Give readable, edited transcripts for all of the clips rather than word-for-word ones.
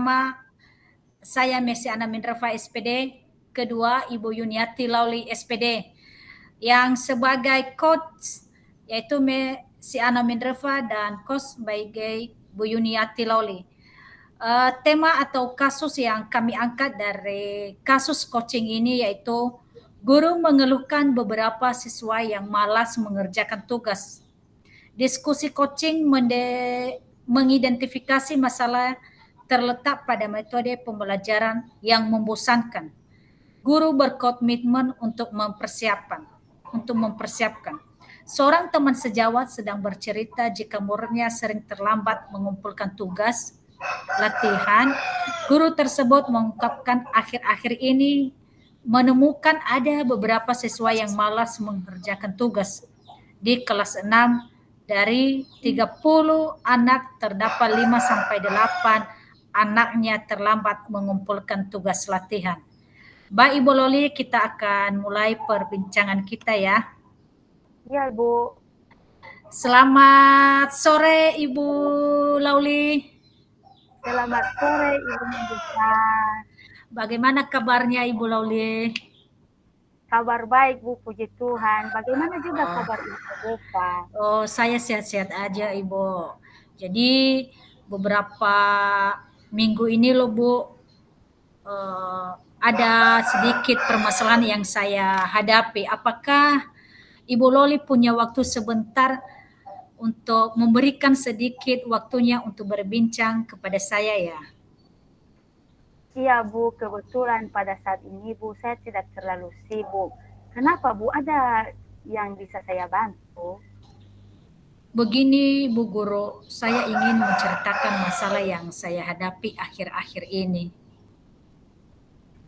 pertama, saya Messi Ana Mindrafa SPD, kedua Ibu Yuniati Lauli SPD. Yang sebagai coach yaitu Messi Ana Mindrafa dan coach sebagai Bu Yuniati Lauli. Tema atau kasus yang kami angkat dari kasus coaching ini yaitu guru mengeluhkan beberapa siswa yang malas mengerjakan tugas. Diskusi coaching mengidentifikasi masalah terletak pada metode pembelajaran yang membosankan. Guru berkomitmen untuk mempersiapkan. Seorang teman sejawat sedang bercerita jika muridnya sering terlambat mengumpulkan tugas latihan. Guru tersebut mengungkapkan akhir-akhir ini menemukan ada beberapa siswa yang malas mengerjakan tugas. Di kelas 6 dari 30 anak terdapat 5 sampai 8 anaknya terlambat mengumpulkan tugas latihan. Mbak Ibu Loli, kita akan mulai perbincangan kita ya. Ya, Ibu. Selamat sore Ibu Lauli. Selamat sore Ibu Mindrafa. Bagaimana kabarnya Ibu Lauli? Kabar baik Bu, puji Tuhan. Bagaimana juga kabar Ibu Mindrafa? Oh, saya sehat-sehat aja Ibu. Jadi beberapa minggu ini loh Bu, ada sedikit permasalahan yang saya hadapi. Apakah Ibu Loli punya waktu sebentar untuk memberikan sedikit waktunya untuk berbincang kepada saya ya? Iya Bu, kebetulan pada saat ini Bu, saya tidak terlalu sibuk. Kenapa Bu? Ada yang bisa saya bantu? Begini Bu Guru, saya ingin menceritakan masalah yang saya hadapi akhir-akhir ini.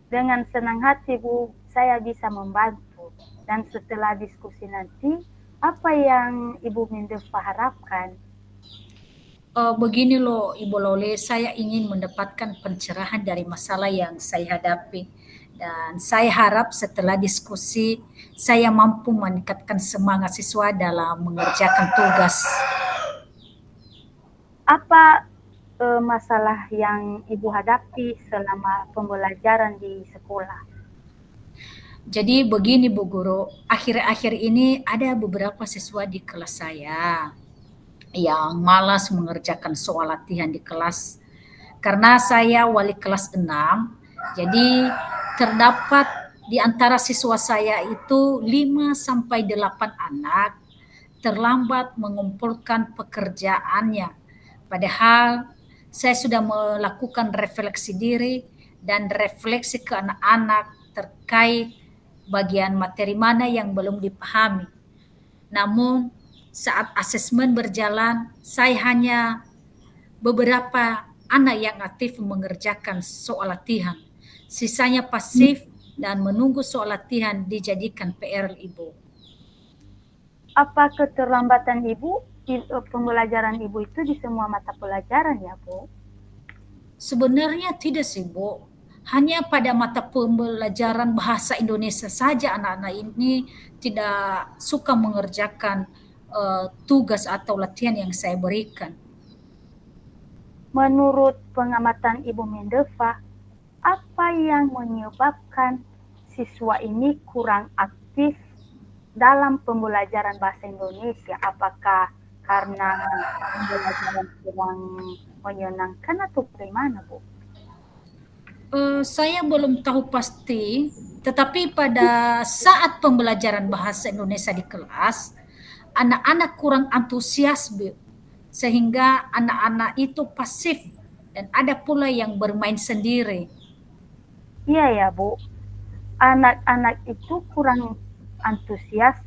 Dengan senang hati Bu, saya bisa membantu. Dan setelah diskusi nanti, apa yang Ibu Mindrafa harapkan? Begini loh Ibu Loli, saya ingin mendapatkan pencerahan dari masalah yang saya hadapi. Dan saya harap setelah diskusi, saya mampu meningkatkan semangat siswa dalam mengerjakan tugas. Apa masalah yang Ibu hadapi selama pembelajaran di sekolah? Jadi begini Bu Guru, akhir-akhir ini ada beberapa siswa di kelas saya yang malas mengerjakan soal latihan di kelas. Karena saya wali kelas 6, jadi terdapat di antara siswa saya itu 5 sampai 8 anak terlambat mengumpulkan pekerjaannya. Padahal saya sudah melakukan refleksi diri dan refleksi ke anak-anak terkait bagian materi mana yang belum dipahami. Namun saat asesmen berjalan, saya hanya beberapa anak yang aktif mengerjakan soal latihan. Sisanya pasif dan menunggu soal latihan dijadikan PR Ibu. Apa keterlambatan Ibu pembelajaran Ibu itu di semua mata pelajaran ya Bu? Sebenarnya tidak sih Bu. Hanya pada mata pembelajaran bahasa Indonesia saja anak-anak ini tidak suka mengerjakan tugas atau latihan yang saya berikan. Menurut pengamatan Ibu Mindrafa, apa yang menyebabkan siswa ini kurang aktif dalam pembelajaran bahasa Indonesia? Apakah karena pembelajaran kurang menyenangkan atau bagaimana Bu? Saya belum tahu pasti, tetapi pada saat pembelajaran bahasa Indonesia di kelas, anak-anak kurang antusias, Bu. Sehingga anak-anak itu pasif dan ada pula yang bermain sendiri. Iya ya Bu, anak-anak itu kurang antusias.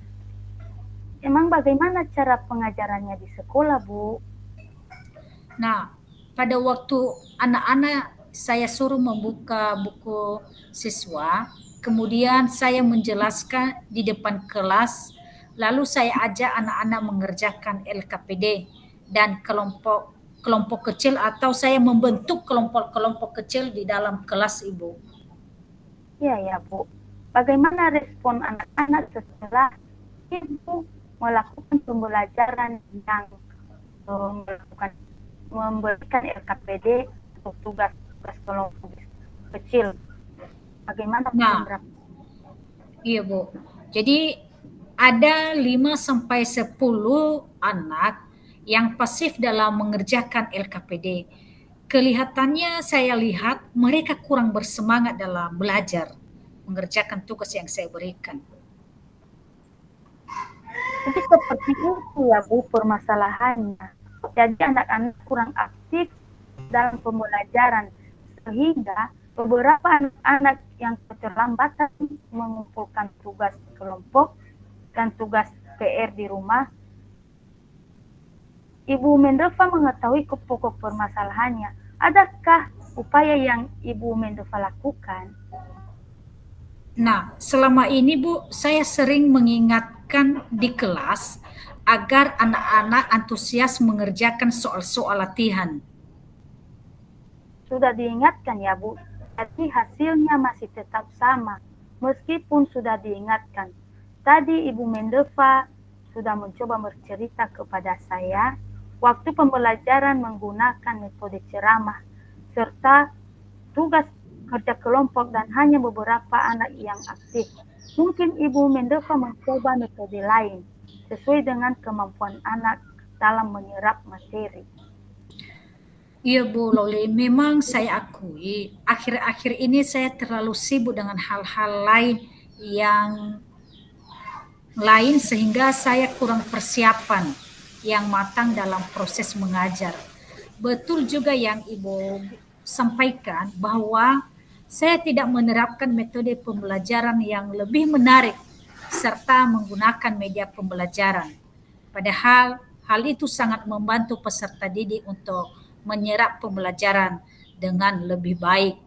Emang bagaimana cara pengajarannya di sekolah Bu? Nah, pada waktu anak-anak saya suruh membuka buku siswa, kemudian saya menjelaskan di depan kelas, lalu saya ajak anak-anak mengerjakan LKPD dan kelompok kecil atau saya membentuk kelompok-kelompok kecil di dalam kelas Ibu. Iya ya Bu. Bagaimana respon anak-anak setelah Ibu melakukan pembelajaran yang memberikan LKPD untuk tugas tugas kelompok kecil. Bagaimana Nah, menerapkan? iya Bu. Jadi ada 5 sampai 10 anak yang pasif dalam mengerjakan LKPD. Kelihatannya saya lihat mereka kurang bersemangat dalam belajar, mengerjakan tugas yang saya berikan. Jadi seperti itu ya Bu permasalahannya. Jadi anak-anak kurang aktif dalam pembelajaran sehingga beberapa anak-anak yang keterlambatan mengumpulkan tugas kelompok dan tugas PR di rumah. Ibu Mendeva mengetahui pokok permasalahannya. Adakah upaya yang Ibu Mendeva lakukan? Nah, selama ini Bu, saya sering mengingatkan di kelas agar anak-anak antusias mengerjakan soal-soal latihan. Sudah diingatkan ya Bu, tapi hasilnya masih tetap sama, meskipun sudah diingatkan. Tadi Ibu Mendeva sudah mencoba bercerita kepada saya, waktu pembelajaran menggunakan metode ceramah, serta tugas kerja kelompok dan hanya beberapa anak yang aktif. Mungkin Ibu Mendeva mencoba metode lain, sesuai dengan kemampuan anak dalam menyerap materi. Iya Bu Loli, memang saya akui akhir-akhir ini saya terlalu sibuk dengan hal-hal yang lain sehingga saya kurang persiapan yang matang dalam proses mengajar. Betul juga yang Ibu sampaikan bahwa saya tidak menerapkan metode pembelajaran yang lebih menarik serta menggunakan media pembelajaran. Padahal hal itu sangat membantu peserta didik untuk menyerap pembelajaran dengan lebih baik.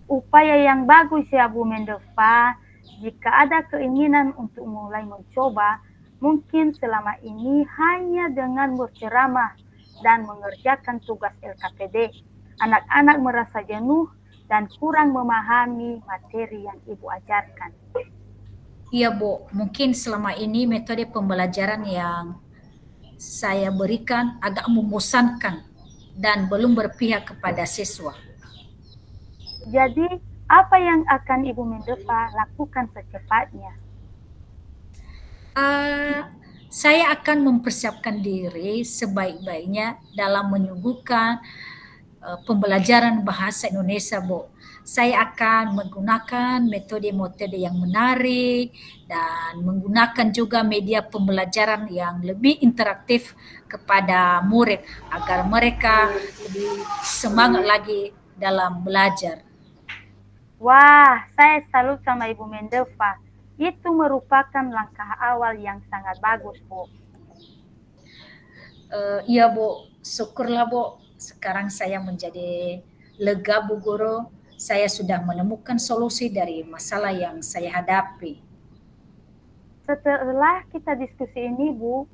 Upaya yang bagus ya Bu Mendeva. Jika ada keinginan untuk mulai mencoba, mungkin selama ini hanya dengan berceramah dan mengerjakan tugas LKPD, anak-anak merasa jenuh dan kurang memahami materi yang Ibu ajarkan. Iya Bu, mungkin selama ini metode pembelajaran yang saya berikan agak membosankan dan belum berpihak kepada siswa. Jadi, apa yang akan Ibu Mendeva lakukan secepatnya? Uh, saya akan mempersiapkan diri sebaik-baiknya dalam menyuguhkan pembelajaran bahasa Indonesia, Bu. Saya akan menggunakan metode-metode yang menarik dan menggunakan juga media pembelajaran yang lebih interaktif kepada murid agar mereka lebih semangat lagi dalam belajar. Wah, saya salut sama Ibu Mendeva. Itu merupakan langkah awal yang sangat bagus, Bu. Iya Bu, syukurlah Bu. Sekarang saya menjadi lega Bu Guru. Saya sudah menemukan solusi dari masalah yang saya hadapi. Setelah kita diskusi ini, Bu,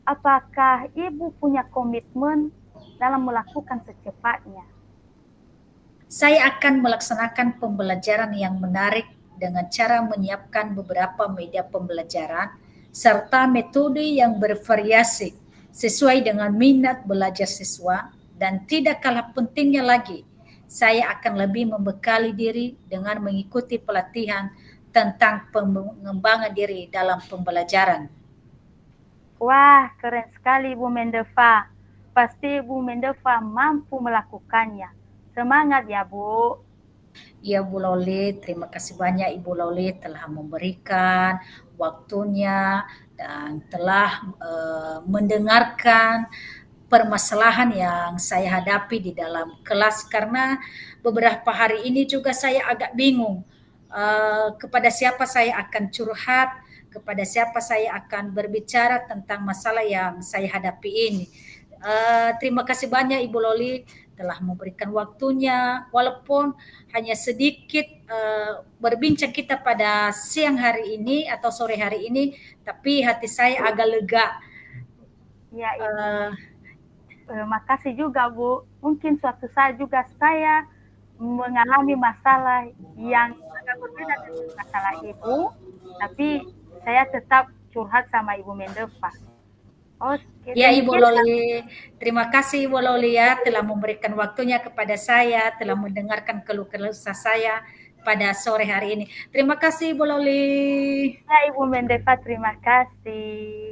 apakah Ibu punya komitmen dalam melakukan secepatnya? Saya akan melaksanakan pembelajaran yang menarik dengan cara menyiapkan beberapa media pembelajaran serta metode yang bervariasi sesuai dengan minat belajar siswa dan tidak kalah pentingnya lagi, saya akan lebih membekali diri dengan mengikuti pelatihan tentang pengembangan diri dalam pembelajaran. Wah, keren sekali Bu Mendeva. Pasti Bu Mendeva mampu melakukannya. Semangat ya, Bu. Ya Bu Loli, terima kasih banyak Ibu Loli telah memberikan waktunya dan telah mendengarkan permasalahan yang saya hadapi di dalam kelas karena beberapa hari ini juga saya agak bingung kepada siapa saya akan curhat, kepada siapa saya akan berbicara tentang masalah yang saya hadapi ini. Terima kasih banyak Ibu Loli telah memberikan waktunya walaupun hanya sedikit berbincang kita pada siang hari ini atau sore hari ini, tapi hati saya agak lega. Ya, Ibu. Makasih juga, Bu. Mungkin suatu saat juga saya mengalami masalah yang agak berbeda dengan masalah Ibu, tapi saya tetap curhat sama Ibu Mendeva. Oke, Ya Ibu demikian Kak. Loli, terima kasih Ibu Loli ya telah memberikan waktunya kepada saya, telah mendengarkan keluh kesah saya pada sore hari ini. Terima kasih Ibu Loli. Ya, Ibu Mendefa, terima kasih.